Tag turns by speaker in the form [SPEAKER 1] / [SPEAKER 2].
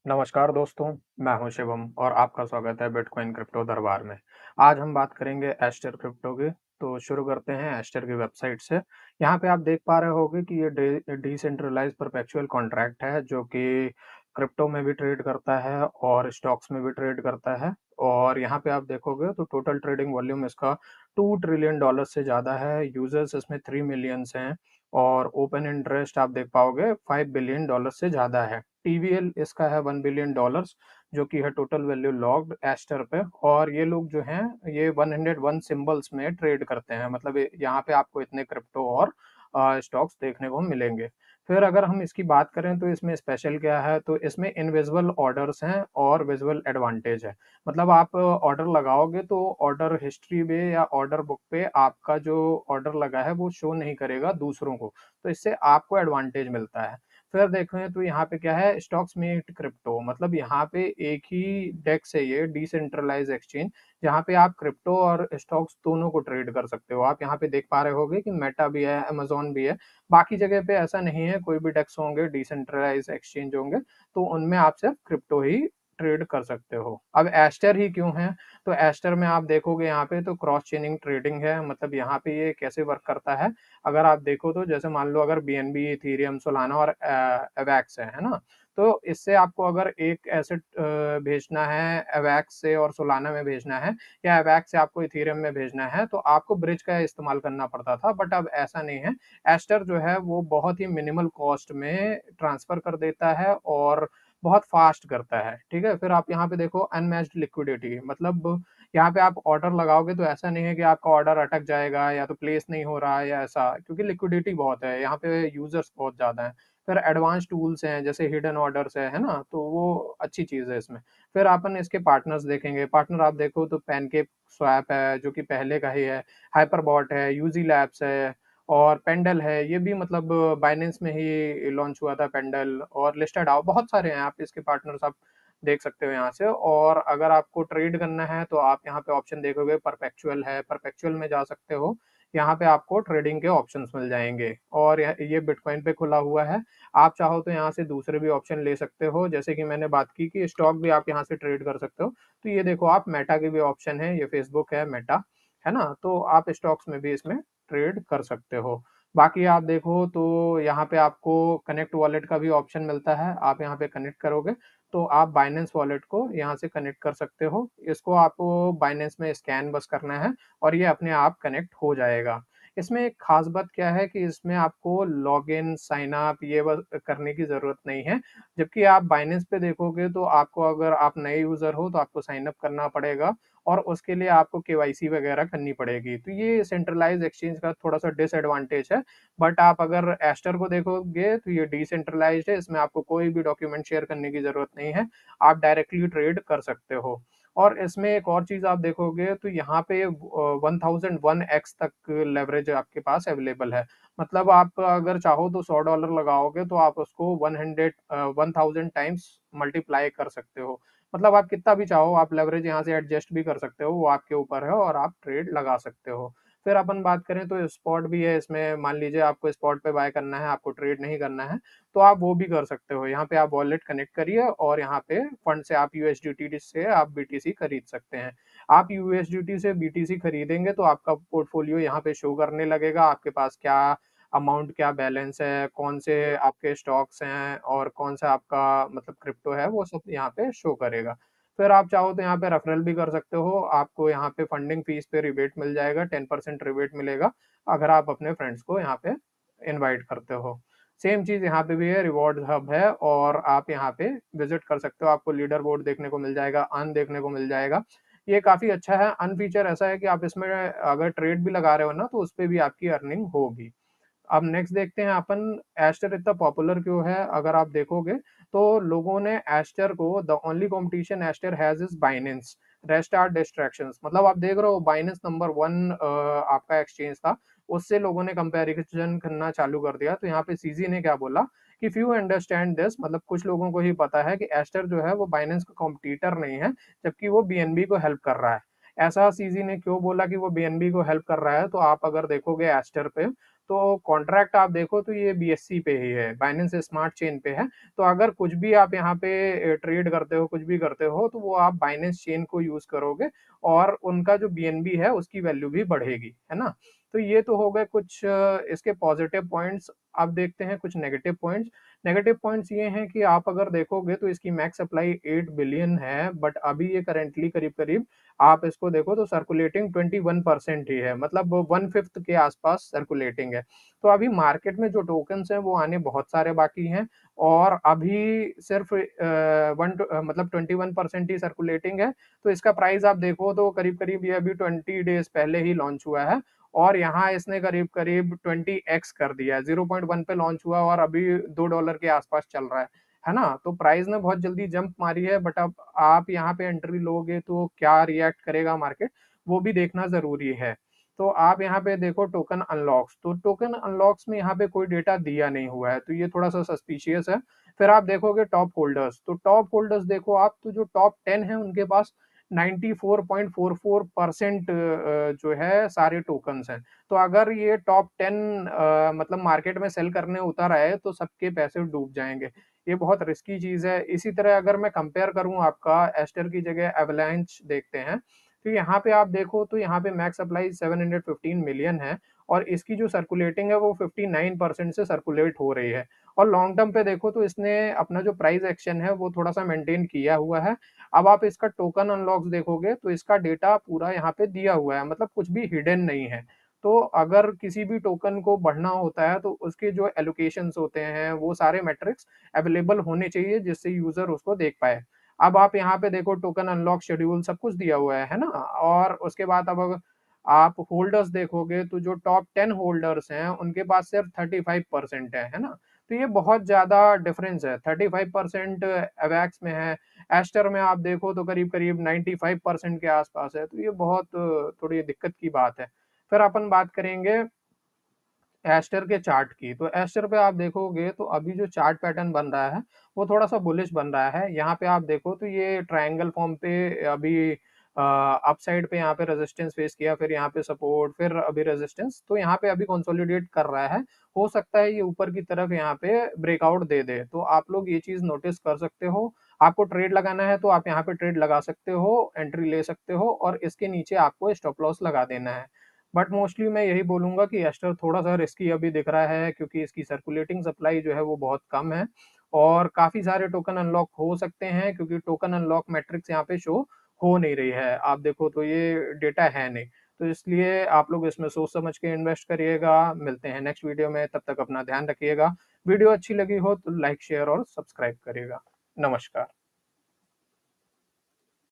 [SPEAKER 1] नमस्कार दोस्तों, मैं हूं शिवम और आपका स्वागत है बिटकॉइन क्रिप्टो दरबार में। आज हम बात करेंगे एस्टर क्रिप्टो की। तो शुरू करते हैं एस्टर की वेबसाइट से। यहाँ पे आप देख पा रहे होंगे कि ये डिसेंट्रलाइज परपेचुअल कॉन्ट्रैक्ट है जो कि क्रिप्टो में भी ट्रेड करता है और स्टॉक्स में भी ट्रेड करता है। और यहाँ पे आप देखोगे तो टोटल ट्रेडिंग वॉल्यूम इसका $2 ट्रिलियन से ज़्यादा है। यूजर्स इसमें 3 मिलियंस हैं और ओपन इंटरेस्ट आप देख पाओगे $5 बिलियन से ज़्यादा है। टीवीएल इसका है $1 बिलियन, जो कि है टोटल वैल्यू लॉग्ड एस्टर पे। और ये लोग जो हैं ये 101 सिंबल्स में ट्रेड करते हैं, मतलब यहाँ पे आपको इतने क्रिप्टो और स्टॉक्स देखने को मिलेंगे। फिर अगर हम इसकी बात करें तो इसमें स्पेशल क्या है, तो इसमें इनविजिबल ऑर्डर्स हैं और विजुअल एडवांटेज है। मतलब आप ऑर्डर लगाओगे तो ऑर्डर हिस्ट्री में या ऑर्डर बुक पे आपका जो ऑर्डर लगा है वो शो नहीं करेगा दूसरों को, तो इससे आपको एडवांटेज मिलता है। फिर देखें तो यहाँ पे क्या है, स्टॉक्स मीट क्रिप्टो, मतलब यहाँ पे एक ही डेस्क है, ये डिसेंट्रलाइज एक्सचेंज, जहाँ पे आप क्रिप्टो और स्टॉक्स दोनों को ट्रेड कर सकते हो। आप यहाँ पे देख पा रहे होगे कि मेटा भी है, अमेजोन भी है। बाकी जगह पे ऐसा नहीं है, कोई भी डेस्क होंगे डिसेंट्रलाइज एक्सचेंज होंगे तो उनमें आप सिर्फ क्रिप्टो ही ट्रेड कर सकते हो। अब एस्टर ही क्यों है, तो एस्टर में आप देखोगे यहाँ पे तो क्रॉस चेनिंग ट्रेडिंग है। मतलब यहाँ पे ये कैसे वर्क करता है, अगर आप देखो तो जैसे मान लो अगर बीएनबी, इथेरियम, सोलाना और एवैक्स है ना, तो इससे आपको अगर एक एसेट भेजना है एवैक्स से और सोलाना में भेजना है, या एवैक्स से आपको इथेरियम में भेजना है, तो आपको ब्रिज का इस्तेमाल करना पड़ता था। बट अब ऐसा नहीं है, एस्टर जो है वो बहुत ही मिनिमल कॉस्ट में ट्रांसफर कर देता है और बहुत फास्ट करता है। ठीक है, फिर आप यहाँ पे देखो अनमैच्ड लिक्विडिटी, मतलब यहाँ पे आप ऑर्डर लगाओगे तो ऐसा नहीं है कि आपका ऑर्डर अटक जाएगा या तो प्लेस नहीं हो रहा है या ऐसा, क्योंकि लिक्विडिटी बहुत है यहाँ पे, यूजर्स बहुत ज्यादा हैं। फिर एडवांस टूल्स हैं जैसे हिडन ऑर्डर्स है ना, तो वो अच्छी चीज है इसमें। फिर अपन इसके पार्टनर्स देखेंगे। पार्टनर आप देखो तो पैनकेक स्वैप है जो कि पहले का ही है, हाइपरबॉट है, यूजी लैब्स है और पेंडल है, ये भी मतलब बाइनेंस में ही लॉन्च हुआ था पेंडल, और लिस्टेड आओ, बहुत सारे हैं आप इसके पार्टनर्स, आप देख सकते हो यहाँ से। और अगर आपको ट्रेड करना है तो आप यहाँ पे ऑप्शन देखोगे, परपेचुअल है, परपेचुअल में जा सकते हो। यहाँ पे आपको ट्रेडिंग के ऑप्शंस मिल जाएंगे और ये बिटकॉइन पे खुला हुआ है। आप चाहो तो यहाँ से दूसरे भी ऑप्शन ले सकते हो, जैसे कि मैंने बात की कि स्टॉक भी आप यहाँ से ट्रेड कर सकते हो। तो ये देखो आप मेटा के भी ऑप्शन है, ये फेसबुक है मेटा, है ना, तो आप स्टॉक्स में भी इसमें ट्रेड कर सकते हो। बाकी आप देखो तो यहाँ पे आपको कनेक्ट वॉलेट का भी ऑप्शन मिलता है। आप यहाँ पे कनेक्ट करोगे तो आप बाइनेंस वॉलेट को यहाँ से कनेक्ट कर सकते हो। इसको आपको बाइनेंस में स्कैन बस करना है और ये अपने आप कनेक्ट हो जाएगा। इसमें एक खास बात क्या है कि इसमें आपको लॉग इन साइन अप ये करने की जरूरत नहीं है। जबकि आप बाइनेंस पे देखोगे तो आपको, अगर आप नए यूजर हो तो आपको साइन अप करना पड़ेगा और उसके लिए आपको केवाईसी वगैरह करनी पड़ेगी। तो ये सेंट्रलाइज एक्सचेंज का थोड़ा सा डिसएडवांटेज है। बट आप अगर एस्टर को देखोगे तो ये डिसेंट्रलाइज्ड है, इसमें आपको कोई भी डॉक्यूमेंट शेयर करने की जरूरत नहीं है, आप डायरेक्टली ट्रेड कर सकते हो। और इसमें एक और चीज आप देखोगे तो यहाँ पे 1001x तक लेवरेज आपके पास अवेलेबल है। मतलब आप अगर चाहो तो $100 लगाओगे तो आप उसको 1000 टाइम्स मल्टीप्लाई कर सकते हो। मतलब आप कितना भी चाहो आप लेवरेज यहाँ से एडजस्ट भी कर सकते हो, वो आपके ऊपर है, और आप ट्रेड लगा सकते हो। फिर अपन बात करें तो स्पॉट भी है इसमें। मान लीजिए आपको स्पॉट पे बाय करना है, आपको ट्रेड नहीं करना है, तो आप वो भी कर सकते हो। यहाँ पे आप वॉलेट कनेक्ट करिए और यहाँ पे फंड से आप यूएसडीटी से आप बीटीसी खरीद सकते हैं। आप यूएसडीटी से बीटीसी खरीदेंगे तो आपका पोर्टफोलियो यहाँ पे शो करने लगेगा, आपके पास क्या अमाउंट, क्या बैलेंस है, कौन से आपके स्टॉक्स हैं और कौन सा आपका मतलब क्रिप्टो है, वो सब यहाँ पे शो करेगा। फिर आप चाहो तो यहाँ पे रेफरल भी कर सकते हो, आपको यहाँ पे फंडिंग फीस पे रिबेट मिल जाएगा, 10% रिबेट मिलेगा अगर आप अपने फ्रेंड्स को यहाँ पे इनवाइट करते हो। सेम चीज यहाँ पे भी है, रिवॉर्ड हब है और आप यहाँ पे विजिट कर सकते हो, आपको लीडर बोर्ड देखने को मिल जाएगा, अर्न देखने को मिल जाएगा। ये काफी अच्छा है। अन फीचर ऐसा है कि आप इसमें अगर ट्रेड भी लगा रहे हो ना तो उस पे भी आपकी अर्निंग होगी। अब नेक्स्ट देखते हैं अपन, एस्टर इतना पॉपुलर क्यों है। अगर आप देखोगे तो लोगों ने एस्टर को, the only competition Aster has is Binance, rest are distractions, मतलब आप देख रहे हो बाइनेंस नंबर 1 आपका एक्सचेंज था, उससे लोगों ने कंपैरिजन करना चालू कर दिया। तो यहाँ पे सीजी ने क्या बोला कि फ्यू अंडरस्टैंड दिस, मतलब कुछ लोगों को ही पता है कि एस्टर जो है वो बाइनेंस का कॉम्पिटिटर नहीं है, जबकि वो बीएनबी को हेल्प कर रहा है। ऐसा सीजी ने क्यों बोला कि वो बीएनबी को हेल्प कर रहा है, तो आप अगर देखोगे एस्टर पे तो कॉन्ट्रैक्ट आप देखो तो ये बीएससी पे ही है, बाइनेंस स्मार्ट चेन पे है। तो अगर कुछ भी आप यहाँ पे ट्रेड करते हो, कुछ भी करते हो, तो वो आप बाइनेंस चेन को यूज़ करोगे और उनका जो बीएनबी है उसकी वैल्यू भी बढ़ेगी, है ना? तो ये तो हो गए कुछ इसके पॉजिटिव पॉइंट्स। अब देखते हैं कुछ नेगेटिव पॉइंट्स। नेगेटिव पॉइंट्स ये हैं कि आप अगर देखोगे तो इसकी मैक्स सप्लाई 8 बिलियन है, बट अभी ये करंटली करीब-करीब आप इसको देखो तो सर्कुलेटिंग 21% ही है, मतलब 1/5 के आसपास सर्कुलेटिंग है। तो अभी मार्केट में जो टोकन्स हैं वो आने बहुत सारे बाकी हैं और अभी सिर्फ 21% ही सर्कुलेटिंग है। तो इसका प्राइस आप देखो तो करीब-करीब ये अभी 20 डेज़ पहले ही लॉन्च हुआ है और यहाँ इसने करीब-करीब 20x कर दिया है। 0.1 पे लॉन्च हुआ और अभी $2 के आसपास चल रहा है ना? तो प्राइस ने बहुत जल्दी जंप मारी है, बट अब आप यहाँ पे एंट्री लोगे तो क्या रिएक्ट करेगा मार्केट, वो भी देखना ज़रूरी है। तो आप यहाँ पे देखो टोकन अनलॉक्स, तो टोकन अनलॉक्स में यहाँ पे कोई डेटा दिया नहीं हुआ है, तो ये थोड़ा-सा सस्पिशियस है। फिर आप देखोगे टॉप होल्डर्स, तो टॉप होल्डर्स देखो आप, तो जो टॉप 10 हैं उनके पास 94.44% जो है सारे टोकन्स हैं। तो अगर ये टॉप 10 मतलब मार्केट में सेल करने उतर आए तो सबके पैसे डूब जाएँगे। ये बहुत रिस्की चीज़ है। इसी तरह अगर मैं कंपेयर करूँ आपका एस्टर की जगह एवलांच देखते हैं, तो यहाँ पे आप देखो तो यहाँ पे मैक्स सप्लाई 715 मिलियन है और इसकी जो सर्कुलेटिंग है वो 59% से सर्कुलेट हो रही है। और लॉन्ग टर्म पे देखो तो इसने अपना जो प्राइस एक्शन है वो थोड़ा-सा मेंटेन किया हुआ है। अब आप इसका टोकन अनलॉक्स देखोगे तो इसका डेटा पूरा यहाँ पे दिया हुआ है, मतलब कुछ भी हिडन नहीं है। तो अगर किसी भी टोकन को बढ़ना होता है तो उसके जो एलोकेशंस होते हैं वो सारे मैट्रिक्स अवेलेबल होने चाहिए जिससे यूज़र उसको देख पाए। अब आप यहाँ पे देखो टोकन अनलॉक शेड्यूल सब कुछ दिया हुआ है ना? और उसके बाद अब अगर आप होल्डर्स देखोगे तो जो टॉप 10 होल्डर्स हैं उनके पास सिर्फ 35% है ना? तो ये बहुत ज़्यादा डिफरेंस है, 35% अवैक्स में है, एस्टर में आप देखो तो करीब-करीब 95% के आसपास है, तो ये बहुत थोड़ी दिक्कत की बात है। फिर अपन बात करेंगे एस्टर के चार्ट की, तो एस्टर पे आप देखोगे तो अभी जो चार्ट पैटर्न बन रहा है, वो थोड़ा-सा बुलिश बन रहा है। यहाँ पे आप देखो तो ये ट्रायंगल फॉर्म पे अभी अपसाइड पे यहाँ पे रेजिस्टेंस फेस किया, फिर यहाँ पे सपोर्ट, फिर अभी रेजिस्टेंस, तो यहाँ पे अभी कंसोलिडेट कर रहा है। हो सकता है ये ऊपर की तरफ यहाँ पे ब्रेकआउट दे दे, तो आप लोग ये चीज़ नोटिस कर सकते हो। आपको ट्रेड लगाना है तो आप यहाँ पे ट्रेड लगा सकते हो, एंट्री ले सकते हो और इसके नीचे आपको स्टॉप लॉस लगा देना है। बट मोस्टली मैं यही बोलूँगा कि एस्टर थोड़ा-सा रिस्की अभी दिख रहा है क्योंकि इसकी सर्कुलेटिंग सप्लाई जो है वो बहुत कम है और काफ़ी सारे टोकन अनलॉक हो सकते हैं क्योंकि टोकन अनलॉक मैट्रिक्स यहाँ पे शो हो नहीं रही है। आप देखो तो ये डेटा है नहीं। तो इसलिए आप लोग इसमें सोच समझ के इन्वेस्ट करिएगा। मिलते हैं नेक्स्ट वीडियो में, तब तक अपना ध्यान रखिएगा। वीडियो अच्छी लगी हो तो लाइक, शेयर और सब्सक्राइब करिएगा। नमस्कार।